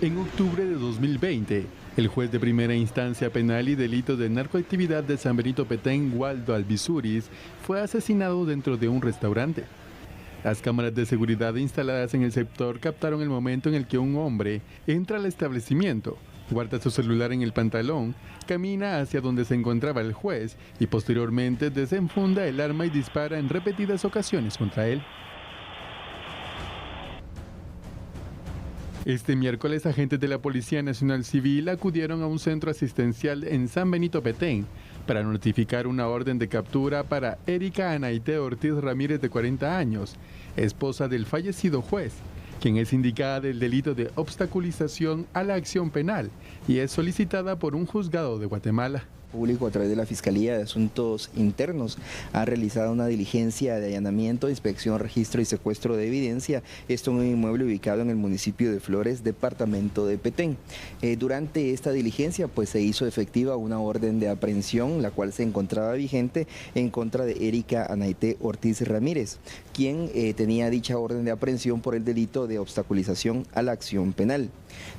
En octubre de 2020, el juez de primera instancia penal y delito de narcoactividad de San Benito Petén, Waldo Albizuris, fue asesinado dentro de un restaurante. Las cámaras de seguridad instaladas en el sector captaron el momento en el que un hombre entra al establecimiento, guarda su celular en el pantalón, camina hacia donde se encontraba el juez y posteriormente desenfunda el arma y dispara en repetidas ocasiones contra él. Este miércoles, agentes de la Policía Nacional Civil acudieron a un centro asistencial en San Benito Petén para notificar una orden de captura para Erika Anaité Ortiz Ramírez, de 40 años, esposa del fallecido juez, quien es indicada del delito de obstaculización a la acción penal y es solicitada por un juzgado de Guatemala. Público, a través de la Fiscalía de Asuntos Internos, ha realizado una diligencia de allanamiento, inspección, registro y secuestro de evidencia, esto en un inmueble ubicado en el municipio de Flores, departamento de Petén. Durante esta diligencia pues se hizo efectiva una orden de aprehensión, la cual se encontraba vigente en contra de Erika Anaité Ortiz Ramírez, quien tenía dicha orden de aprehensión por el delito de obstaculización a la acción penal.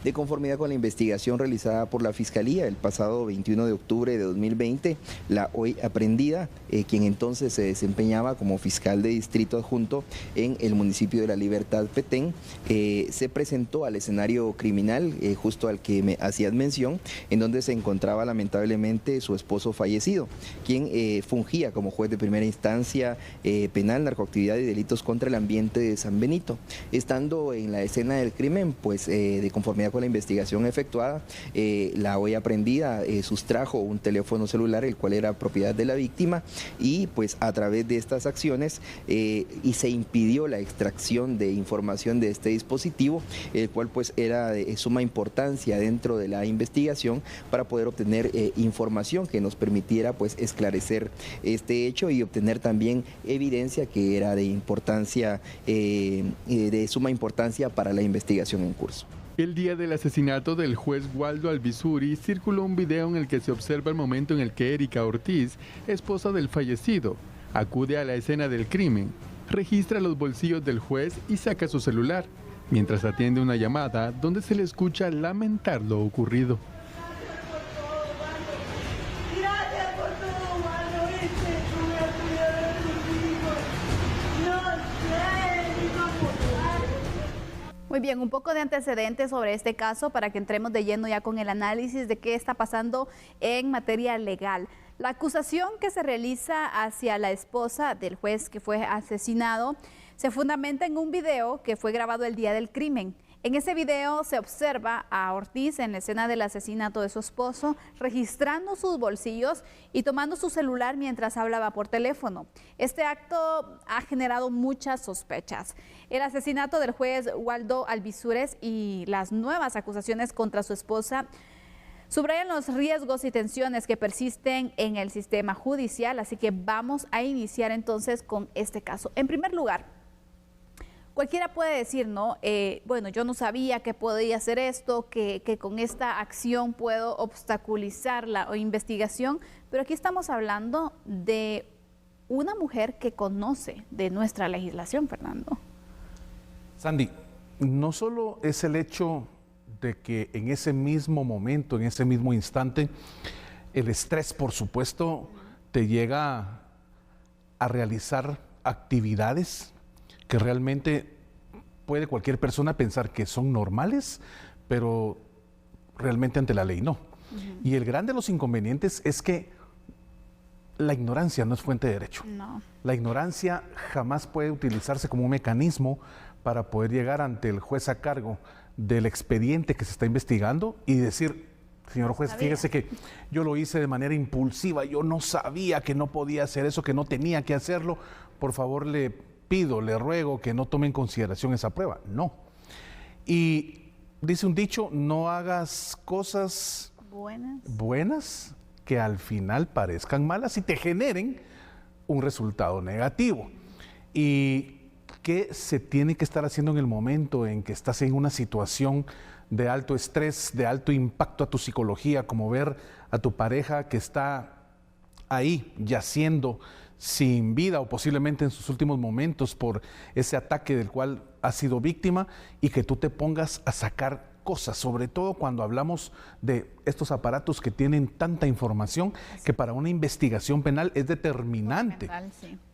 De conformidad con la investigación realizada por la Fiscalía el pasado 21 de octubre de 2020, la hoy aprendida, quien entonces se desempeñaba como fiscal de distrito adjunto en el municipio de La Libertad, Petén, se presentó al escenario criminal, justo al que me hacías mención, en donde se encontraba lamentablemente su esposo fallecido, quien fungía como juez de primera instancia penal, narcoactividad y delitos contra el ambiente de San Benito. Estando en la escena del crimen, pues de conformidad con la investigación efectuada, la hoy aprendida sustrajo un teléfono celular, el cual era propiedad de la víctima, y pues a través de estas acciones y se impidió la extracción de información de este dispositivo, el cual pues era de suma importancia dentro de la investigación para poder obtener información que nos permitiera pues esclarecer este hecho y obtener también evidencia que era de importancia, de suma importancia para la investigación en curso. El día del asesinato del juez Waldo Albizuris circuló un video en el que se observa el momento en el que Erika Ortiz, esposa del fallecido, acude a la escena del crimen, registra los bolsillos del juez y saca su celular, mientras atiende una llamada donde se le escucha lamentar lo ocurrido. Muy bien, un poco de antecedentes sobre este caso para que entremos de lleno ya con el análisis de qué está pasando en materia legal. La acusación que se realiza hacia la esposa del juez que fue asesinado se fundamenta en un video que fue grabado el día del crimen. En ese video se observa a Ortiz en la escena del asesinato de su esposo, registrando sus bolsillos y tomando su celular mientras hablaba por teléfono. Este acto ha generado muchas sospechas. El asesinato del juez Waldo Albizuris y las nuevas acusaciones contra su esposa subrayan los riesgos y tensiones que persisten en el sistema judicial, así que vamos a iniciar entonces con este caso. En primer lugar, cualquiera puede decir, ¿no? Bueno, yo no sabía que podía hacer esto, que con esta acción puedo obstaculizar la investigación, pero aquí estamos hablando de una mujer que conoce de nuestra legislación, Fernando. Sandy, no solo es el hecho de que en ese mismo momento, en ese mismo instante, el estrés, por supuesto, te llega a realizar actividades que realmente puede cualquier persona pensar que son normales, pero realmente ante la ley no. Y el gran de los inconvenientes es que la ignorancia no es fuente de derecho. No. La ignorancia jamás puede utilizarse como un mecanismo para poder llegar ante el juez a cargo del expediente que se está investigando y decir, señor juez, fíjese que yo lo hice de manera impulsiva, yo no sabía que no podía hacer eso, que no tenía que hacerlo, por favor le pido, le ruego que no tome en consideración esa prueba. No. Y dice un dicho, no hagas cosas buenas que al final parezcan malas y te generen un resultado negativo. Y ¿qué se tiene que estar haciendo en el momento en que estás en una situación de alto estrés, de alto impacto a tu psicología, como ver a tu pareja que está ahí yaciendo sin vida o posiblemente en sus últimos momentos por ese ataque del cual has sido víctima, y que tú te pongas a sacar cosas, sobre todo cuando hablamos de estos aparatos que tienen tanta información que para una investigación penal es determinante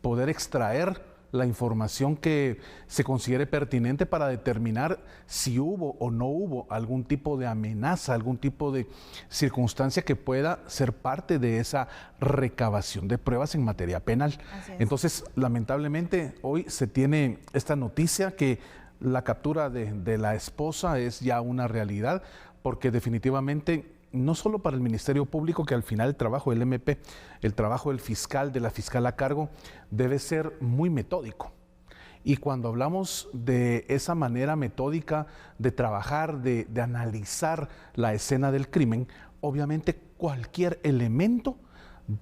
poder extraer la información que se considere pertinente para determinar si hubo o no hubo algún tipo de amenaza, algún tipo de circunstancia que pueda ser parte de esa recabación de pruebas en materia penal. Entonces, lamentablemente, hoy se tiene esta noticia que la captura de la esposa es ya una realidad, porque definitivamente no solo para el Ministerio Público, que al final el trabajo del MP, el trabajo del fiscal, de la fiscal a cargo, debe ser muy metódico. Y cuando hablamos de esa manera metódica de trabajar, de analizar la escena del crimen, obviamente cualquier elemento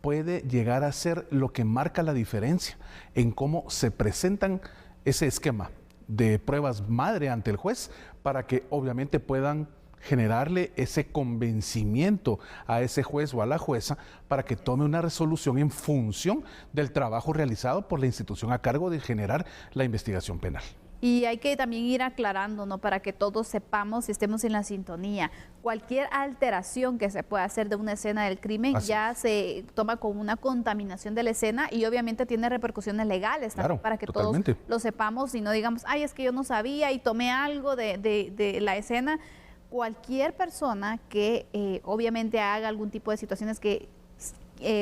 puede llegar a ser lo que marca la diferencia en cómo se presentan ese esquema de pruebas madre ante el juez, para que obviamente puedan generarle ese convencimiento a ese juez o a la jueza para que tome una resolución en función del trabajo realizado por la institución a cargo de generar la investigación penal. Y hay que también ir aclarando, ¿no?, para que todos sepamos y estemos en la sintonía. Cualquier alteración que se pueda hacer de una escena del crimen ya se toma como una contaminación de la escena, y obviamente tiene repercusiones legales también, para que todos lo sepamos y no digamos, ay, es que yo no sabía y tomé algo de la escena. Cualquier persona que obviamente haga algún tipo de situaciones que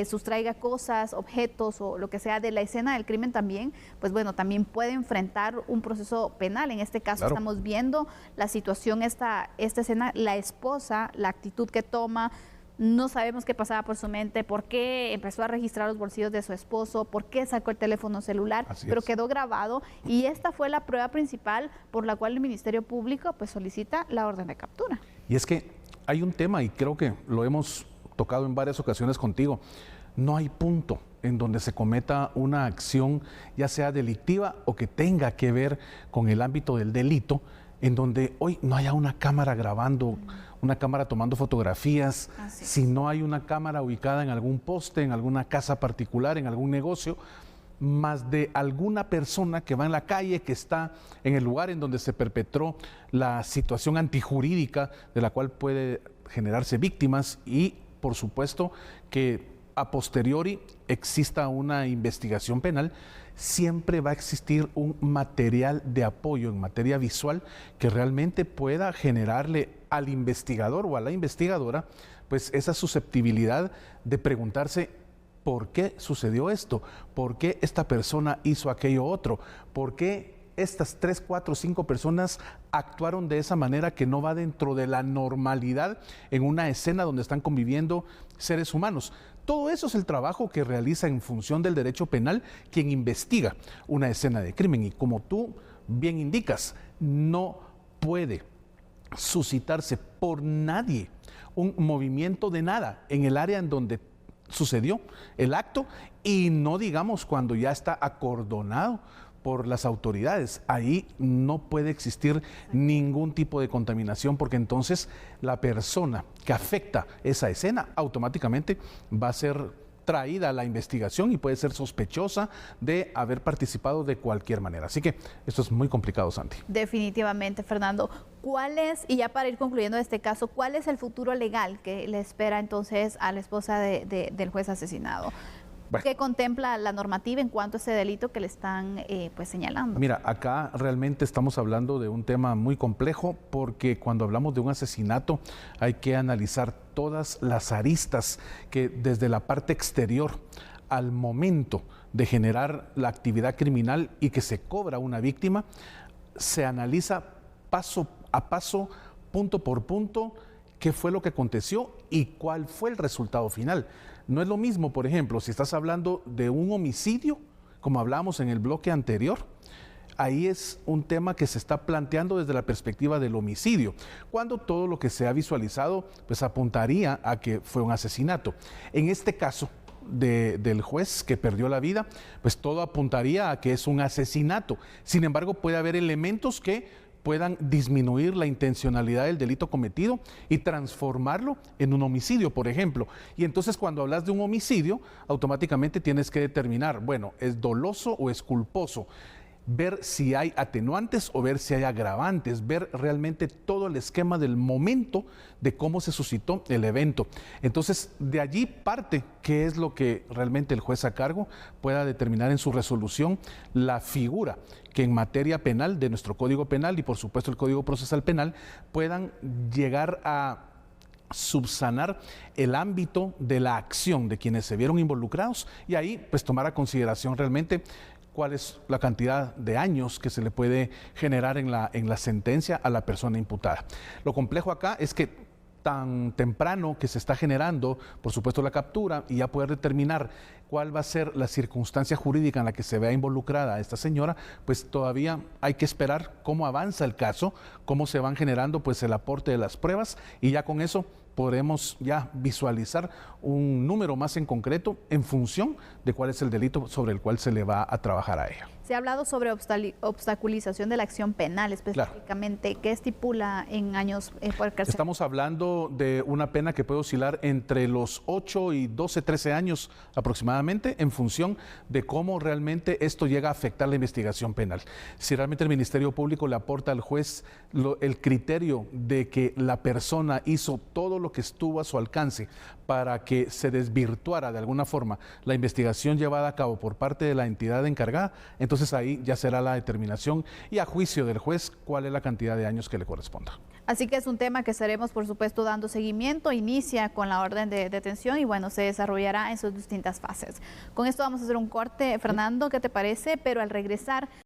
sustraiga cosas, objetos o lo que sea de la escena del crimen también, pues bueno, también puede enfrentar un proceso penal. En este caso estamos viendo la situación, esta escena, la esposa, la actitud que toma. No sabemos qué pasaba por su mente, por qué empezó a registrar los bolsillos de su esposo, por qué sacó el teléfono celular, pero quedó grabado, y esta fue la prueba principal por la cual el Ministerio Público pues solicita la orden de captura. Y es que hay un tema, y creo que lo hemos tocado en varias ocasiones contigo: no hay punto en donde se cometa una acción, ya sea delictiva o que tenga que ver con el ámbito del delito, en donde hoy no haya una cámara grabando, una cámara tomando fotografías, si no hay una cámara ubicada en algún poste, en alguna casa particular, en algún negocio, más de alguna persona que va en la calle, que está en el lugar en donde se perpetró la situación antijurídica de la cual puede generarse víctimas, y por supuesto que a posteriori exista una investigación penal. Siempre va a existir un material de apoyo en materia visual que realmente pueda generarle al investigador o a la investigadora pues esa susceptibilidad de preguntarse por qué sucedió esto, por qué esta persona hizo aquello otro, por qué estas 3, 4, 5 personas actuaron de esa manera que no va dentro de la normalidad en una escena donde están conviviendo seres humanos. Todo eso es el trabajo que realiza en función del derecho penal quien investiga una escena de crimen. Y como tú bien indicas, no puede suscitarse por nadie un movimiento de nada en el área en donde sucedió el acto, y no digamos cuando ya está acordonado por las autoridades. Ahí no puede existir ningún tipo de contaminación, porque entonces la persona que afecta esa escena automáticamente va a ser traída a la investigación y puede ser sospechosa de haber participado de cualquier manera. Así que esto es muy complicado, Santi. Definitivamente, Fernando. ¿Cuál es, y ya para ir concluyendo este caso, cuál es el futuro legal que le espera entonces a la esposa del juez asesinado? Bueno, ¿qué contempla la normativa en cuanto a ese delito que le están pues señalando? Mira, acá realmente estamos hablando de un tema muy complejo, porque cuando hablamos de un asesinato hay que analizar todas las aristas que desde la parte exterior al momento de generar la actividad criminal y que se cobra una víctima, se analiza paso a paso, punto por punto, qué fue lo que aconteció y cuál fue el resultado final. No es lo mismo, por ejemplo, si estás hablando de un homicidio, como hablábamos en el bloque anterior, ahí es un tema que se está planteando desde la perspectiva del homicidio, cuando todo lo que se ha visualizado pues apuntaría a que fue un asesinato. En este caso del juez que perdió la vida, pues todo apuntaría a que es un asesinato. Sin embargo, puede haber elementos que puedan disminuir la intencionalidad del delito cometido y transformarlo en un homicidio, por ejemplo. Y entonces cuando hablas de un homicidio, automáticamente tienes que determinar, bueno, ¿es doloso o es culposo? Ver si hay atenuantes o ver si hay agravantes, ver realmente todo el esquema del momento de cómo se suscitó el evento. Entonces, de allí parte qué es lo que realmente el juez a cargo pueda determinar en su resolución, la figura que en materia penal de nuestro Código Penal y por supuesto el Código Procesal Penal puedan llegar a subsanar el ámbito de la acción de quienes se vieron involucrados y ahí pues tomar a consideración realmente cuál es la cantidad de años que se le puede generar en la sentencia a la persona imputada. Lo complejo acá es que tan temprano que se está generando, por supuesto, la captura y ya poder determinar cuál va a ser la circunstancia jurídica en la que se vea involucrada esta señora, pues todavía hay que esperar cómo avanza el caso, cómo se van generando pues el aporte de las pruebas y ya con eso podremos ya visualizar un número más en concreto en función de cuál es el delito sobre el cual se le va a trabajar a ella. Se ha hablado sobre obstaculización de la acción penal específicamente. Claro. ¿Qué estipula en años por cárcel? Estamos hablando de una pena que puede oscilar entre los 8 y 12, 13 años aproximadamente en función de cómo realmente esto llega a afectar la investigación penal. Si realmente el Ministerio Público le aporta al juez el criterio de que la persona hizo todo lo que estuvo a su alcance para que se desvirtuara de alguna forma la investigación llevada a cabo por parte de la entidad encargada, entonces ahí ya será la determinación y a juicio del juez cuál es la cantidad de años que le corresponda. Así que es un tema que estaremos, por supuesto, dando seguimiento. Inicia con la orden de detención y, bueno, se desarrollará en sus distintas fases. Con esto vamos a hacer un corte. Fernando, ¿qué te parece? Pero al regresar...